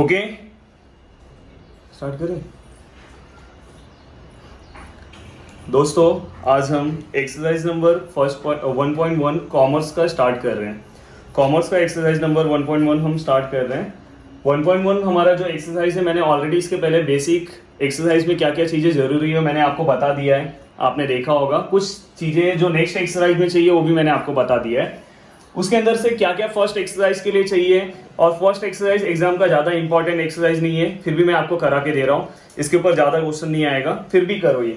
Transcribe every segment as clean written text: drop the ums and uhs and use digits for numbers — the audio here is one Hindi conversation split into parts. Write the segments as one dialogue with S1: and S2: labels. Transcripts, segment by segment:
S1: ओके, स्टार्ट करें। दोस्तों, आज हम एक्सरसाइज नंबर 1.1 कॉमर्स का स्टार्ट कर रहे हैं। कॉमर्स का एक्सरसाइज नंबर 1.1 हम स्टार्ट कर रहे हैं। 1.1 हमारा जो एक्सरसाइज है, मैंने ऑलरेडी इसके पहले बेसिक एक्सरसाइज में क्या क्या चीज़ें ज़रूरी है मैंने आपको बता दिया है, आपने देखा होगा। कुछ चीज़ें जो नेक्स्ट एक्सरसाइज में चाहिए वो भी मैंने आपको बता दिया है। उसके अंदर से क्या क्या फर्स्ट एक्सरसाइज के लिए चाहिए, और फर्स्ट एक्सरसाइज एग्जाम का ज़्यादा इंपॉर्टेंट एक्सरसाइज नहीं है, फिर भी मैं आपको करा के दे रहा हूँ। इसके ऊपर ज़्यादा क्वेश्चन नहीं आएगा, फिर भी करो ये।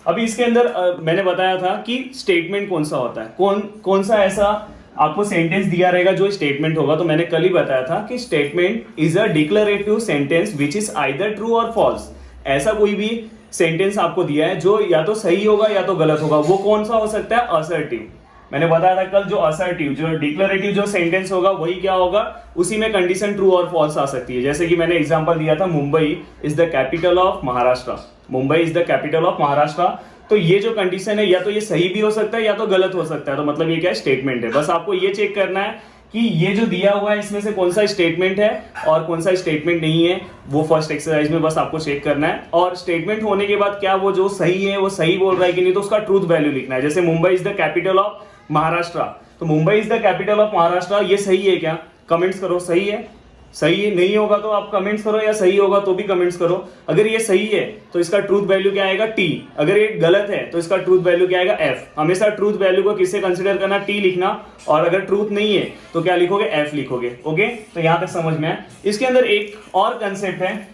S1: अभी इसके अंदर मैंने बताया था कि स्टेटमेंट कौन सा होता है, कौन सा ऐसा आपको सेंटेंस दिया रहेगा जो स्टेटमेंट होगा। तो मैंने कल ही बताया था कि statement is a declarative sentence which is either true और फॉल्स। ऐसा कोई भी सेंटेंस आपको दिया है जो या तो सही होगा या तो गलत होगा, वो कौन सा हो सकता है? असर्टिव। मैंने बताया था कल, जो असर्टिव, जो डिक्लेरेटिव जो सेंटेंस होगा वही क्या होगा, उसी में कंडीशन ट्रू और फॉल्स आ सकती है। जैसे कि मैंने एग्जांपल दिया था, Mumbai is the capital of Maharashtra. Mumbai is the capital of Maharashtra. तो ये जो कंडीशन है, या तो ये सही भी हो सकता है या तो गलत हो सकता है। तो मतलब ये क्या है? स्टेटमेंट है। बस आपको ये चेक करना है कि ये जो दिया हुआ है इसमें से कौन सा स्टेटमेंट है और कौन सा स्टेटमेंट नहीं है। वो फर्स्ट एक्सरसाइज में बस आपको चेक करना है। और स्टेटमेंट होने के बाद क्या वो जो सही है वो सही बोल रहा है कि नहीं, तो उसका ट्रूथ वैल्यू लिखना है। जैसे Mumbai is the capital of Maharashtra, तो Mumbai is the capital of Maharashtra, ये सही है क्या? कमेंट्स करो, सही है। सही है, नहीं होगा तो आप कमेंट्स करो, या सही होगा तो भी कमेंट्स करो। अगर ये सही है तो इसका ट्रूथ वैल्यू क्या आएगा? टी। अगर ये गलत है तो इसका ट्रूथ वैल्यू क्या आएगा? एफ। हमेशा ट्रूथ वैल्यू को किससे कंसीडर करना? टी लिखना। और अगर ट्रूथ नहीं है तो क्या लिखोगे? एफ लिखोगे। ओके, तो यहां तक समझ में आया। इसके अंदर एक और कंसेप्ट है।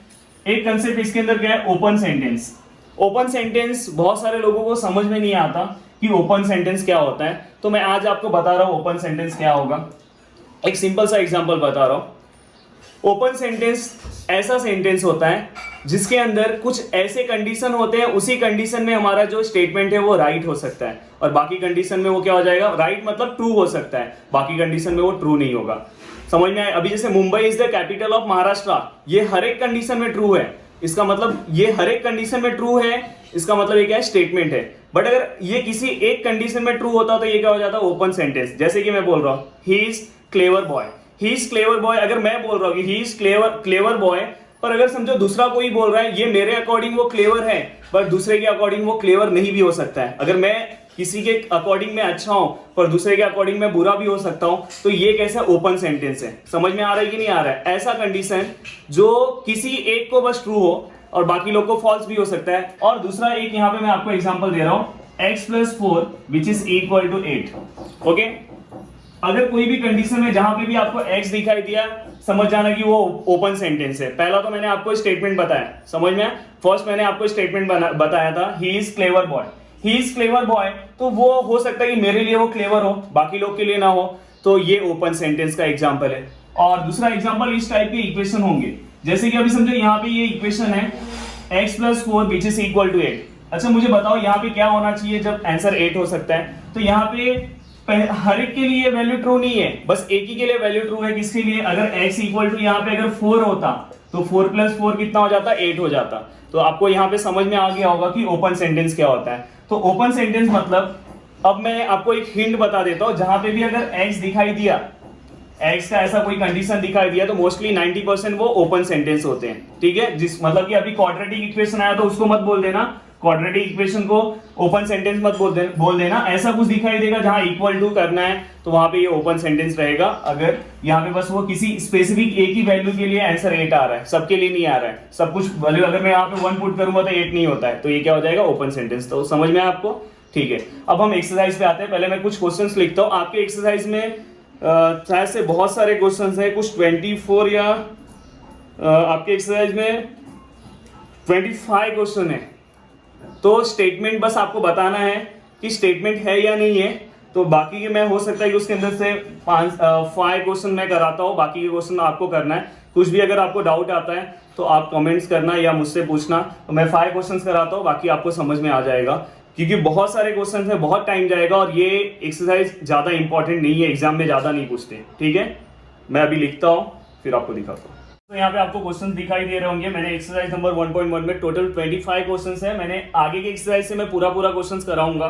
S1: एक कंसेप्ट इसके अंदर क्या है? Open sentence. ओपन सेंटेंस बहुत सारे लोगों को समझ में नहीं आता कि ओपन सेंटेंस क्या होता है, तो मैं आज आपको बता रहा हूं ओपन सेंटेंस क्या होगा। एक सिंपल सा एग्जांपल बता रहा हूं। ओपन सेंटेंस ऐसा सेंटेंस होता है जिसके अंदर कुछ ऐसे कंडीशन होते हैं, उसी कंडीशन में हमारा जो स्टेटमेंट है वो राइट हो सकता है, और बाकी कंडीशन में वो क्या हो जाएगा? राइट मतलब ट्रू हो सकता है, बाकी कंडीशन में वो ट्रू नहीं होगा। समझ में आया? अभी जैसे Mumbai is the capital of Maharashtra, ये हर एक कंडीशन में ट्रू है। इसका मतलब ये हर एक कंडीशन में ट्रू है, इसका मतलब ये क्या है? स्टेटमेंट है। बट अगर ये किसी एक कंडीशन में ट्रू होता तो ये क्या हो जाता? Open sentence. जैसे कि मैं बोल रहा हूं, he is clever boy. He is clever boy, अगर मैं बोल रहा हूं कि ही इज क्लेवर बॉय, पर अगर समझो दूसरा कोई बोल रहा है ये मेरे अकॉर्डिंग वो क्लेवर है, पर दूसरे के अकॉर्डिंग वो क्लेवर नहीं भी हो सकता है। अगर मैं किसी के अकॉर्डिंग में अच्छा हूं पर दूसरे के अकॉर्डिंग में बुरा भी हो सकता हूं, तो ये कैसा ओपन सेंटेंस है? समझ में आ रहा है कि नहीं आ रहा है? ऐसा कंडीशन जो किसी एक को बस ट्रू हो और बाकी लोग को फॉल्स भी हो सकता है। और दूसरा एक यहां पे मैं आपको एग्जांपल दे रहा हूं, x + 4 which is equal to 8। Okay, अगर कोई भी कंडीशन में जहां पे भी आपको x दिखाई दिया, समझ जाना कि वो ओपन सेंटेंस है। पहला तो मैंने आपको स्टेटमेंट बताया, समझ में? फर्स्ट मैंने आपको स्टेटमेंट बताया था, he is clever boy. He is clever boy, तो वो हो सकता है कि मेरे लिए वो क्लेवर हो, बाकी लोग के लिए ना हो, तो ये ओपन सेंटेंस का एग्जाम्पल है। और दूसरा एग्जाम्पल, इस टाइप के इक्वेशन होंगे। जैसे कि अभी समझो यहाँ पे ये इक्वेशन है x + 4 which is equal to 8। अच्छा, मुझे बताओ यहाँ पे क्या होना चाहिए जब आंसर 8 हो सकता है? तो यहाँ पे हर एक के लिए वैल्यू ट्रू नहीं है, बस एक ही के लिए वैल्यू ट्रू है। किसके लिए? अगर x इक्वल टू यहाँ पे अगर 4 होता तो 4 + 4 कितना हो जाता? 8 हो जाता। तो आपको यहाँ पे समझ में आ गया होगा कि ओपन सेंटेंस क्या होता है। तो ओपन सेंटेंस मतलब, अब मैं आपको एक हिंट बता देता हूं, जहां पे भी अगर x दिखाई दिया, x का ऐसा कोई कंडीशन दिखाई दिया, तो मोस्टली 90% वो ओपन सेंटेंस होते हैं। ठीक है, जिस मतलब कि अभी क्वाड्रेटिक इक्वेशन आया तो उसको मत बोल देना, क्वाड्रेटिक इक्वेशन को ओपन सेंटेंस मत बोल देना। ऐसा कुछ दिखाई देगा जहां इक्वल टू करना है तो वहां पे ये ओपन सेंटेंस रहेगा। अगर यहाँ पे बस वो किसी स्पेसिफिक एक ही वैल्यू के लिए आंसर 8 आ रहा है, सबके लिए नहीं आ रहा है, सब कुछ वैल्यू अगर मैं यहाँ पे 1 पुट करूंगा तो 8 नहीं होता है, तो ये क्या हो जाएगा? Open sentence. तो समझ में आया आपको? ठीक है, अब हम एक्सरसाइज पे आते हैं। पहले मैं कुछ क्वेश्चंस लिखता हूँ। आपके एक्सरसाइज में शायद से बहुत सारे क्वेश्चंस हैं, कुछ 24 या आपके एक्सरसाइज में 25 क्वेश्चन है। तो स्टेटमेंट बस आपको बताना है कि स्टेटमेंट है या नहीं है। तो बाकी के मैं हो सकता है कि उसके अंदर से 5 क्वेश्चन मैं कराता हूँ, बाकी के क्वेश्चन आपको करना है। कुछ भी अगर आपको डाउट आता है तो आप कमेंट्स करना या मुझसे पूछना, तो मैं 5 क्वेश्चन कराता हूँ, बाकी आपको समझ में आ जाएगा। क्योंकि बहुत सारे क्वेश्चन है, बहुत टाइम जाएगा, और ये एक्सरसाइज ज़्यादा इंपॉर्टेंट नहीं है, एग्जाम में ज़्यादा नहीं पूछते। ठीक है, मैं अभी लिखता हूँ फिर आपको दिखाता हूँ। तो यहाँ पे आपको क्वेश्चन दिखाई दे रहे होंगे। मैंने एक्सरसाइज नंबर 1.1 में टोटल 25 क्वेश्चंस है। मैंने आगे के एक्सरसाइज से मैं पूरा क्वेश्चंस कराऊंगा,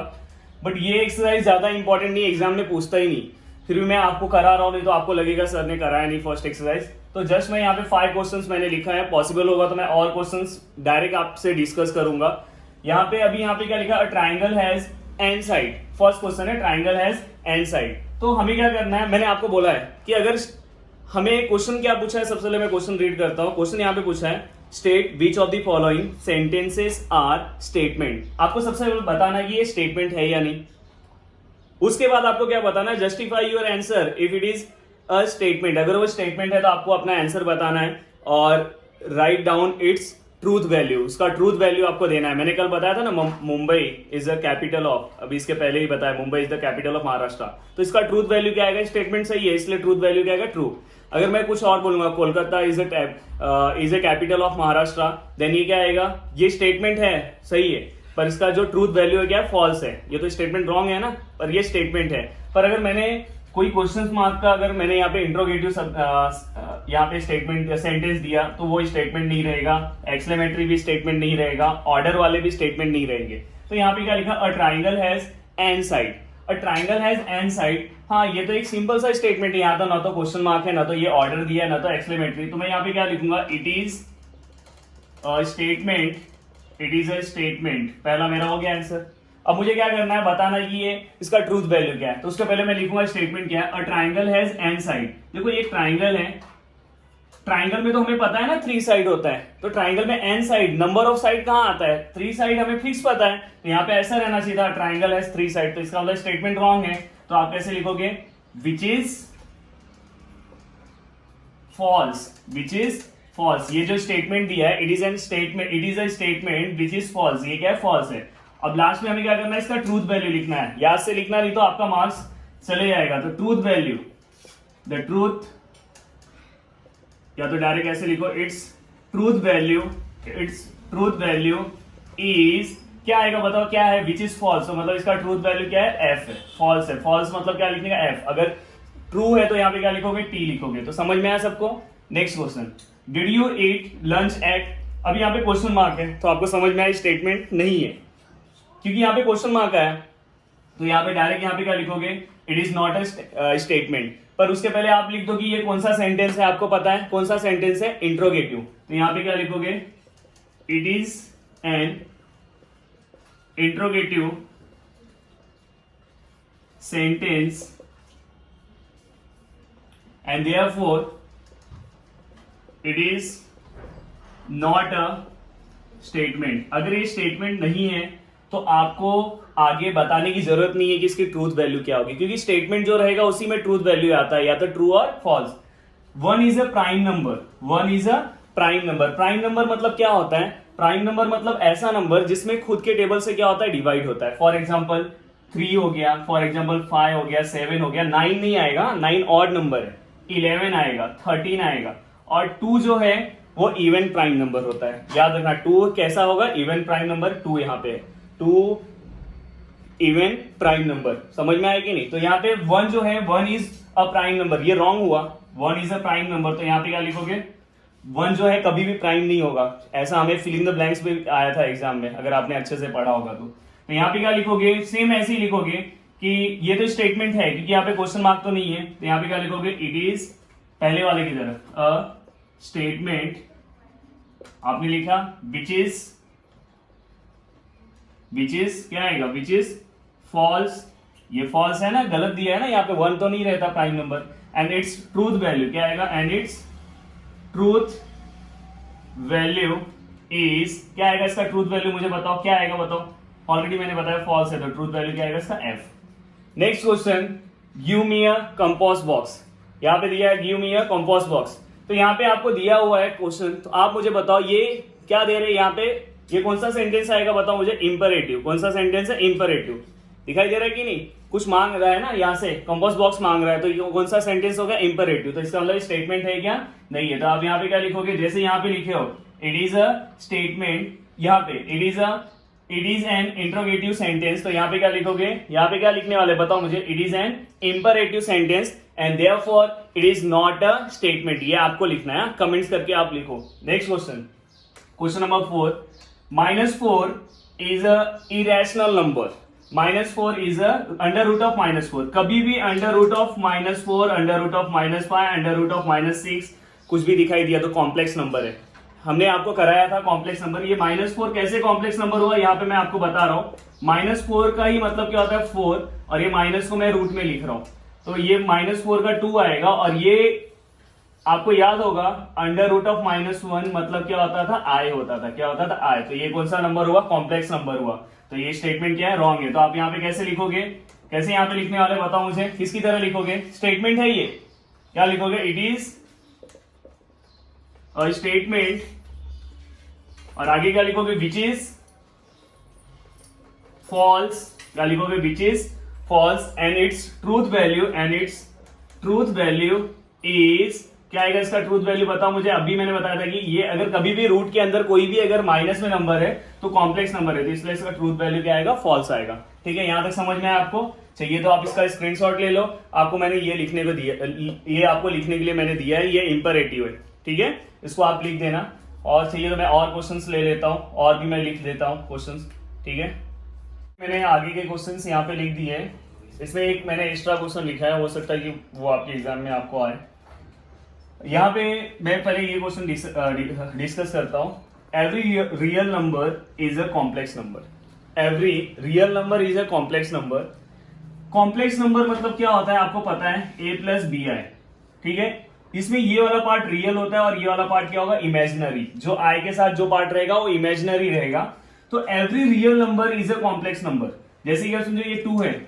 S1: बट ये एक्सरसाइज ज्यादा इंपॉर्टेंट नहीं, एग्जाम में पूछता ही नहीं। फिर भी मैं आपको करा रहा हूँ, नहीं तो आपको लगेगा सर ने कराया नहीं फर्स्ट एक्सरसाइज। तो जस्ट मैं यहाँ पे 5 क्वेश्चंस मैंने लिखा है, पॉसिबल होगा तो मैं और क्वेश्चंस डायरेक्ट आपसे डिस्कस करूंगा। यहाँ पे अभी यहाँ पे क्या लिखा, a triangle has an side, first question है ट्राइंगल हैज एन साइड। तो हमें क्या करना है, मैंने आपको बोला है कि अगर हमें क्वेश्चन क्या पूछा है, सबसे पहले मैं क्वेश्चन रीड करता हूं। क्वेश्चन यहाँ पे पूछा है, state which of the following sentences are statement. आपको सबसे पहले बताना है कि ये स्टेटमेंट है या नहीं। उसके बाद आपको क्या बताना है, justify your answer if it is a statement. अगर वो स्टेटमेंट है तो आपको अपना आंसर बताना है और write down it's truth value, उसका ट्रूथ वैल्यू आपको देना है। मैंने कल बताया था ना, Mumbai is the capital of, अभी इसके पहले ही बताया, Mumbai is the capital of Maharashtra. तो इसका ट्रूथ वैल्यू क्या आएगा, स्टेटमेंट सही है इसलिए ट्रूथ वैल्यू क्या आएगा, ट्रू। अगर मैं कुछ और बोलूंगा, Kolkata is a capital of Maharashtra, then ये क्या आएगा, ये स्टेटमेंट है सही है, पर इसका जो ट्रूथ वैल्यू है क्या है, फॉल्स है। ये तो स्टेटमेंट रॉन्ग है ना, पर ये स्टेटमेंट है। पर अगर मैंने कोई क्वेश्चन मार्क का, अगर मैंने यहाँ पे इंट्रोगेटिव यहाँ पे स्टेटमेंट सेंटेंस दिया तो वो स्टेटमेंट नहीं रहेगा, एक्सक्लेमेटरी भी स्टेटमेंट नहीं रहेगा, ऑर्डर वाले भी स्टेटमेंट नहीं रहेंगे। तो यहाँ पे क्या लिखा, a triangle has an side, a triangle has an side. हाँ, ये तो एक सिंपल सा स्टेटमेंट है, यहाँ तो ना तो क्वेश्चन मार्क है, ना तो ये ऑर्डर दिया है, ना तो एक्सक्लेमेटरी। तो मैं यहाँ पे क्या लिखूंगा, it is a statement, it is a statement. पहला मेरा हो गया आंसर। अब मुझे क्या करना है, बताना कि ये इसका ट्रूथ वैल्यू क्या है। तो उसके पहले मैं लिखूंगा स्टेटमेंट क्या है, a triangle has an side. देखो ये ट्राइंगल है, ट्राइंगल में तो हमें पता है ना 3 साइड होता है, तो ट्राइंगल में n side, number of side कहां आता है, 3 साइड हमें फिक्स पता है। तो यहाँ पे ऐसा रहना चाहिए था, ट्राइंगल हैज 3 साइड। तो इसका मतलब स्टेटमेंट रॉन्ग है। तो आप कैसे लिखोगे, which is false, which is false. ये जो स्टेटमेंट दिया है, it is an statement, it is a statement which is false, ये क्या है, फॉल्स है। अब लास्ट में हमें क्या करना है, इसका ट्रूथ वैल्यू लिखना है, याद से लिखना, नहीं तो आपका मार्क्स चले जाएगा। तो ट्रूथ वैल्यू, द ट्रूथ, या तो डायरेक्ट ऐसे लिखो, it's truth value, it's truth value is क्या आएगा, बताओ क्या है, विच इज फॉल्स। तो मतलब इसका ट्रूथ वैल्यू क्या है, एफ है, फॉल्स है। फॉल्स मतलब क्या लिखने का, एफ। अगर ट्रू है तो यहाँ पे क्या लिखोगे, टी लिखोगे। तो समझ में आया सबको। Next question, did you eat lunch at, अब यहाँ पे क्वेश्चन मार्क है, तो आपको समझ में आया स्टेटमेंट नहीं है, क्योंकि यहाँ पे क्वेश्चन मार्क आया। तो यहाँ पे डायरेक्ट यहाँ पे क्या लिखोगे, it is not a statement. पर उसके पहले आप लिख दो कि ये कौन सा सेंटेंस है, आपको पता है कौन सा सेंटेंस है, इंट्रोगेटिव। तो यहाँ पे क्या लिखोगे, it is N interrogative sentence and therefore it is not a statement. अगर ये स्टेटमेंट नहीं है तो आपको आगे बताने की जरूरत नहीं है कि इसकी ट्रूथ वैल्यू क्या होगी, क्योंकि स्टेटमेंट जो रहेगा उसी में ट्रूथ वैल्यू आता है, या तो ट्रू और false. 1 is a prime number, 1 is a prime number. Prime number मतलब क्या होता है, प्राइम नंबर मतलब ऐसा नंबर जिसमें खुद के टेबल से क्या होता है, डिवाइड होता है। फॉर एग्जाम्पल 3 हो गया, फॉर एग्जाम्पल 5 हो गया, 7 हो गया, 9 नहीं आएगा, 9 ऑड नंबर है, 11 आएगा, 13 आएगा। और 2 जो है वो इवन प्राइम नंबर होता है, याद रखना। 2 कैसा होगा, इवन प्राइम नंबर, 2 यहाँ पे 2 इवन प्राइम नंबर। समझ में आया कि नहीं। तो यहाँ पे 1 जो है, 1 इज अ प्राइम नंबर, ये रॉन्ग हुआ, 1 इज अ प्राइम नंबर। तो यहाँ पे क्या लिखोगे, 1 जो है कभी भी प्राइम नहीं होगा। ऐसा हमें फिल इन द ब्लैंक्स में आया था एग्जाम में, अगर आपने अच्छे से पढ़ा होगा तो यहाँ पे क्या लिखोगे, सेम ऐसे ही लिखोगे कि ये तो स्टेटमेंट है, क्योंकि यहाँ पे क्वेश्चन मार्क तो नहीं है। तो यहाँ पे क्या लिखोगे, इट इज पहले वाले की तरफ अ स्टेटमेंट, आपने लिखा विच इज क्या आएगा, विच इज फॉल्स। ये फॉल्स है ना, गलत दिया है ना, यहाँ पे 1 तो नहीं रहता prime number. And its truth value क्या आएगा, and its truth value is क्या आएगा, इसका ट्रूथ वैल्यू मुझे बताओ क्या आएगा, बताओ। ऑलरेडी मैंने बताया फॉल्स है, तो ट्रूथ वैल्यू क्या आएगा इसका, F. Next question, give me a compost box. यहाँ पे दिया है give me a compost box. तो यहाँ पे आपको दिया हुआ है क्वेश्चन, तो आप मुझे बताओ ये क्या दे रहे हैं यहाँ पे, ये कौन सा सेंटेंस आएगा, बताओ मुझे। इंपरेटिव, कौन सा सेंटेंस है, इंपरेटिव। दिखाई दे रहा है कि नहीं, कुछ मांग रहा है ना, यहाँ से कंपोस्ट बॉक्स मांग रहा है, तो ये कौन सा सेंटेंस होगा, इंपरेटिव। तो इसका मतलब स्टेटमेंट है क्या, नहीं है। तो आप यहाँ पे क्या लिखोगे, जैसे यहाँ पे लिखे हो, इट इज अ स्टेटमेंट, यहाँ पे it is N interrogative sentence. तो यहाँ पे क्या लिखोगे, यहाँ पे क्या लिखने वाले बताओ मुझे, it is an imperative sentence and therefore it is not a statement. ये आपको लिखना है, कमेंट्स करके आप लिखो। Next question, question number 4, -4 is a irrational number. -4 is a under root of -4। कभी भी under root of -4, under root of -5, under root of -6, कुछ भी दिखाई दिया तो कॉम्प्लेक्स नंबर है। हमने आपको कराया था कॉम्प्लेक्स नंबर। ये -4 कैसे कॉम्प्लेक्स नंबर हुआ यहाँ पे मैं आपको बता रहा हूँ। -4 का ही मतलब क्या होता है 4, और ये माइनस को मैं रूट में लिख रहा हूं, तो ये -4 का 2 आएगा। और ये आपको याद होगा अंडर रूट ऑफ -1 मतलब क्या होता था, आई होता था। क्या होता था, आई। तो ये कौन सा नंबर हुआ, कॉम्प्लेक्स नंबर हुआ। तो ये स्टेटमेंट क्या है, रॉन्ग है। तो आप यहाँ पे कैसे लिखोगे, कैसे यहाँ पे लिखने वाले बताओ मुझे, किसकी तरह लिखोगे, स्टेटमेंट है ये, क्या लिखोगे, इट इज अ स्टेटमेंट, और आगे क्या लिखोगे, विच इज फॉल्स, क्या लिखोगे, which is false, and its truth value is, क्या आएगा इसका ट्रूथ वैल्यू बताओ मुझे। अभी मैंने बताया था कि ये अगर कभी भी रूट के अंदर कोई भी अगर माइनस में नंबर है तो कॉम्प्लेक्स नंबर है, तो इसलिए इसका ट्रूथ वैल्यू क्या आएगा, फॉल्स आएगा। ठीक है, यहां तक समझ में आया आपको। चाहिए तो आप इसका स्क्रीनशॉट ले लो। आपको मैंने ये लिखने को दिया, ये आपको लिखने के लिए मैंने दिया है, ये इंपरेटिव है। ठीक है, इसको आप लिख देना। और चाहिए तो मैं और क्वेश्चंस ले लेता हूं, और भी मैं लिख देता हूं क्वेश्चंस। ठीक है, मैंने आगे के क्वेश्चंस यहाँ पे लिख दिए। इसमें एक मैंने एक्स्ट्रा क्वेश्चन लिखा है, हो सकता है कि वो आपके एग्जाम में आपको आए। यहाँ पे मैं पहले ये क्वेश्चन डिस्कस करता हूँ। Every real number is a complex number. Every real number is a complex number. Complex number मतलब क्या होता है आपको पता है, a प्लस बी आई। ठीक है, इसमें ये वाला पार्ट रियल होता है और ये वाला पार्ट क्या होगा, इमेजिनरी। जो आई के साथ जो पार्ट रहेगा वो इमेजिनरी रहेगा। तो every real number is a complex number. जैसे कि समझो ये 2 है,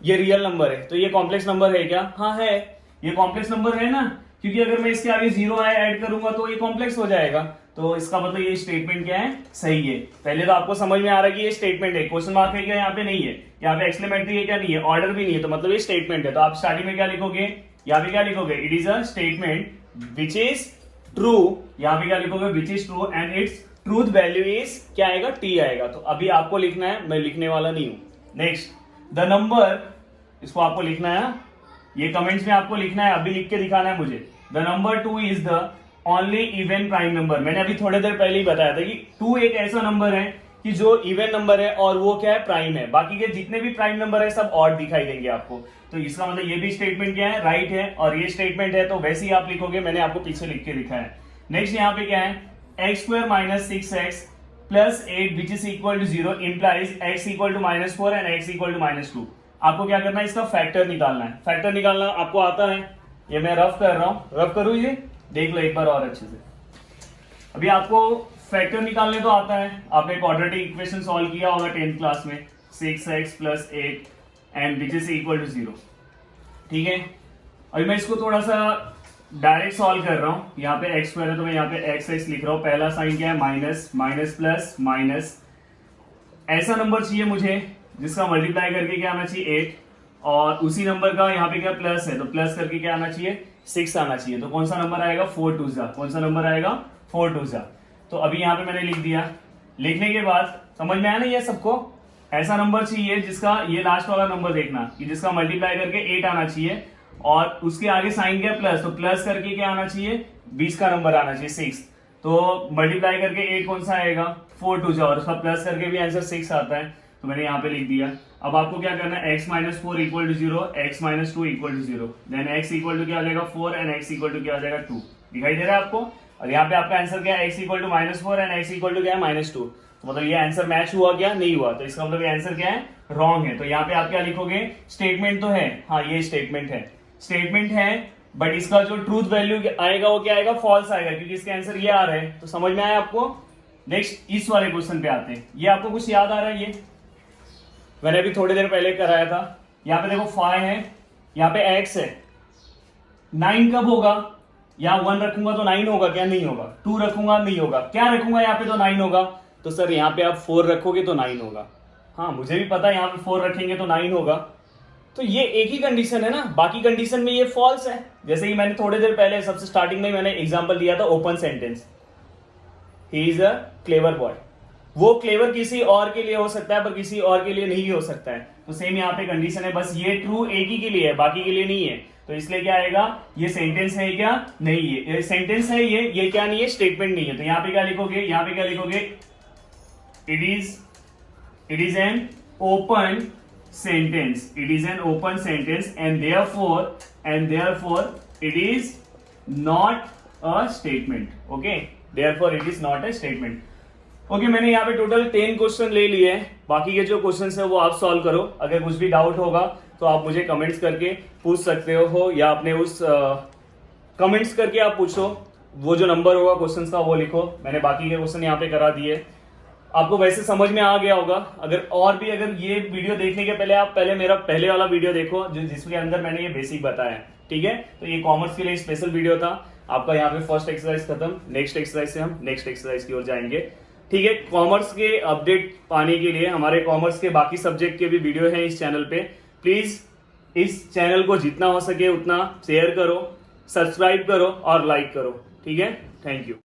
S1: ये रियल नंबर है, तो ये कॉम्प्लेक्स नंबर है क्या, हाँ है, ये कॉम्प्लेक्स नंबर है ना, क्योंकि अगर मैं इसके आगे 0 आई ऐड करूंगा तो ये कॉम्प्लेक्स हो जाएगा। तो इसका मतलब ये स्टेटमेंट क्या है, सही है। पहले तो आपको समझ में आ रहा है कि ये स्टेटमेंट है। क्वेश्चन मार्क है क्या, यहाँ पे नहीं है, यहाँ पे एक्सक्लेमेटरी है क्या, नहीं है, ऑर्डर भी नहीं है, तो मतलब ये स्टेटमेंट है। तो आप स्टार्टिंग में क्या लिखोगे, यहाँ पे क्या लिखोगे, it is a statement which is true. यहाँ पे क्या लिखोगे, which is true, and its truth value is, क्या आएगा, टी आएगा। तो अभी आपको लिखना है, मैं लिखने वाला नहीं हूं। नेक्स्ट, द नंबर, इसको आपको लिखना है, ये कमेंट्स में आपको लिखना है, अभी लिख के दिखाना है मुझे। The number 2 is the only even prime number. मैंने अभी थोड़ी देर पहले ही बताया था कि 2 एक ऐसा नंबर है कि जो इवन नंबर है और वो क्या है, प्राइम है। बाकी के जितने भी प्राइम नंबर है सब ऑड दिखाई देंगे आपको। तो इसका मतलब ये भी स्टेटमेंट क्या है, राइट है, और ये स्टेटमेंट है, तो वैसे ही आप लिखोगे, मैंने आपको पीछे लिख के दिखा है। नेक्स्ट यहाँ पे क्या है, x² - 6x + 8 which is equal to 0 implies x equal to -4 and x equal to -2। आपको क्या करना है, इसका फैक्टर निकालना है। फैक्टर निकालना आपको आता है, ये मैं रफ कर रहा हूं, रफ करूं, ये देख लो एक बार और अच्छे से। अभी आपको फैक्टर निकालने तो आता है, आपने क्वाड्रेटिक इक्वेशन सॉल्व किया होगा 10th क्लास में, 6x + 8 and which is equal to 0। ठीक है, अभी मैं इसको थोड़ा सा डायरेक्ट सॉल्व कर रहा हूं। यहाँ पे x² है तो मैं यहाँ पे x लिख रहा हूं। पहला साइन क्या है, माइनस, माइनस प्लस माइनस। ऐसा नंबर चाहिए मुझे जिसका मल्टीप्लाई करके क्या आना चाहिए, 8, और उसी नंबर का यहाँ पे क्या प्लस है, तो प्लस करके क्या आना चाहिए, 6 आना चाहिए। तो कौन सा नंबर आएगा, 4 2 जा। कौन सा नंबर आएगा, 4 2 जा। तो अभी यहाँ पे मैंने लिख दिया। लिखने के बाद समझ में आया ना ये सबको, ऐसा नंबर चाहिए जिसका, ये लास्ट वाला नंबर देखना कि जिसका मल्टीप्लाई करके 8 आना चाहिए, और उसके आगे साइन क्या प्लस, तो प्लस करके क्या आना चाहिए, 20 का नंबर आना चाहिए, 6। तो मल्टीप्लाई करके 8 कौन सा आएगा, 4 2 जा, और उसका प्लस करके भी आंसर 6 आता है। तो मैंने यहाँ पे लिख दिया। अब आपको क्या करना है, x - 4 equal to 0, x - 2 equal to 0, then x equal to क्या आ जाएगा 4 एंड x इक्वल टू क्या आ जाएगा 2। दिखाई दे रहा है आपको। और यहाँ पे आपका आंसर क्या है, x equal to -4 and x equal to क्या है, -2। तो मतलब ये आंसर मैच हुआ क्या, नहीं हुआ, तो इसका मतलब ये आंसर क्या है, रॉन्ग है। तो यहाँ पे आप क्या लिखोगे, स्टेटमेंट तो है, हाँ ये स्टेटमेंट है, स्टेटमेंट है, बट इसका जो ट्रूथ वैल्यू आएगा वो क्या आएगा, फॉल्स आएगा, क्योंकि इसके आंसर ये आ रहे हैं। तो समझ में आया आपको। नेक्स्ट इस वाले क्वेश्चन पे आते हैं। ये आपको कुछ याद आ रहा है, ये मैंने अभी थोड़ी देर पहले कराया था। यहाँ पे देखो 5 है, यहाँ पे x है, 9 कब होगा, यहाँ 1 रखूंगा तो 9 होगा क्या, नहीं होगा। 2 रखूंगा नहीं होगा, क्या रखूंगा यहाँ पे तो 9 होगा। तो सर यहाँ पे आप 4 रखोगे तो 9 होगा, हाँ मुझे भी पता है यहाँ पे 4 रखेंगे तो 9 होगा। तो ये एक ही कंडीशन है ना, बाकी कंडीशन में ये फॉल्स है। जैसे कि मैंने थोड़ी देर पहले सबसे स्टार्टिंग में मैंने एग्जांपल दिया था, open sentence, he is a clever boy. वो क्लेवर किसी और के लिए हो सकता है पर किसी और के लिए नहीं हो सकता है। तो सेम यहाँ पे कंडीशन है, बस ये ट्रू एक ही के लिए है, बाकी के लिए नहीं है। तो इसलिए क्या आएगा, ये सेंटेंस है क्या, नहीं है, ये सेंटेंस है, ये क्या नहीं है, स्टेटमेंट नहीं है। तो यहाँ पे क्या लिखोगे, यहाँ पे क्या लिखोगे, it is an open sentence, it is an open sentence and therefore it is not a statement. Okay, therefore it is not a statement. Okay, मैंने यहाँ पे टोटल 10 क्वेश्चन ले लिए हैं. बाकी के जो क्वेश्चन है वो आप सॉल्व करो. अगर कुछ भी डाउट होगा तो आप मुझे कमेंट्स करके पूछ सकते हो, या अपने उस कमेंट्स करके आप पूछो. वो जो नंबर होगा क्वेश्चंस का वो लिखो. मैंने बाकी के क्वेश्चन यहाँ पे करा दिए. आपको वैसे समझ में आ गया होगा. अगर ये वीडियो देखने के पहले आप पहले मेरा पहले वाला वीडियो देखो जिसके अंदर मैंने ये बेसिक बताया. ठीक है, तो ये कॉमर्स के लिए स्पेशल वीडियो था. आपका यहाँ पे फर्स्ट एक्सरसाइज खत्म. नेक्स्ट एक्सरसाइज से हम नेक्स्ट एक्सरसाइज की ओर जाएंगे. ठीक है, कॉमर्स के अपडेट पाने के लिए हमारे कॉमर्स के बाकी सब्जेक्ट के भी वीडियो हैं इस चैनल पे. प्लीज इस चैनल को जितना हो सके उतना शेयर करो, सब्सक्राइब करो और लाइक करो. ठीक है, थैंक यू.